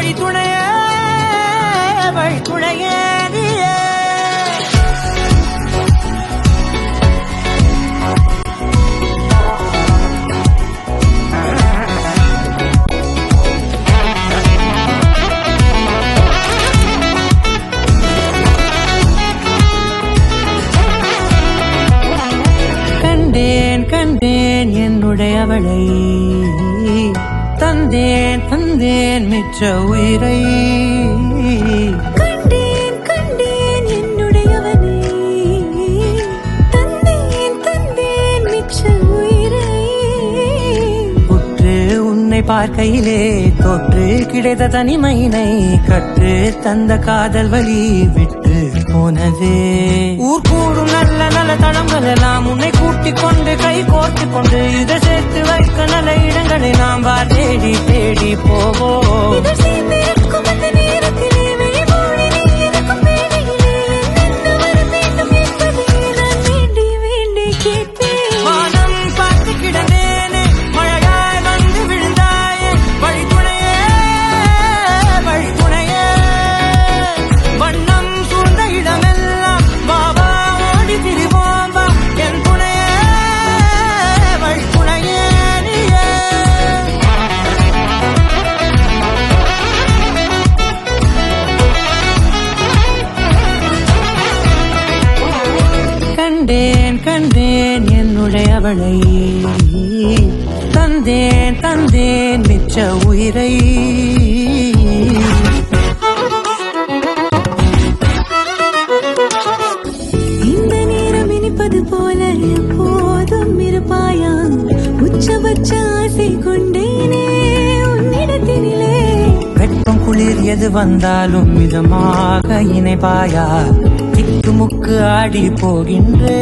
வழித்துணையே வழித்துணையே நீயே. கண்டேன் கண்டேன் என்னுடையவளை, தந்தேன் தந்தேன் மிச்ச உயிரை. கண்டேன் கண்டேன் என்னுடையவனை, தந்தேன் தந்தேன் மிச்ச உயிரை. உற்று உன்னை பார்க்கையிலே தொற்று கிடைத்த தனிமையினை கற்று தந்த காதல் வழி விட்டு போனதே. ஊர் கூடும் நல்ல நல்ல தளங்கள் எல்லாம் உன்னை கூட்டிக் கொண்டு கை கோர்த்து கொண்டு இதை சேர்த்து வைக்க நல்ல இடங்களை நாம் வா தேடி தேடி போவோம். வானம் பார்த்து கிடந்தேனே, மழையாய் வந்து விழுந்தாயே, வழித்துணையே வழித்துணையே. வண்ணம் சூழ்ந்த இடமெல்லாம் பாபா ஓடி திரிவோம் வா, என் துணையே வழித்துணையே நீயே. கண்டேன் கண்டேன் என்னுடையவளை, தந்தேன் தந்தேன் மிச்ச உயிரை. இந்த நேரம் இனிப்பது போல எப்போதும் இருப்பாயா, உச்சபட்ச ஆசை கொண்டேனே உன்னிடத்தினிலே. வெப்பம் குளிர் எது வந்தாலும் மிதமாக இணைப்பாயா, திக்குமுக்கு ஆடி போகின்றே.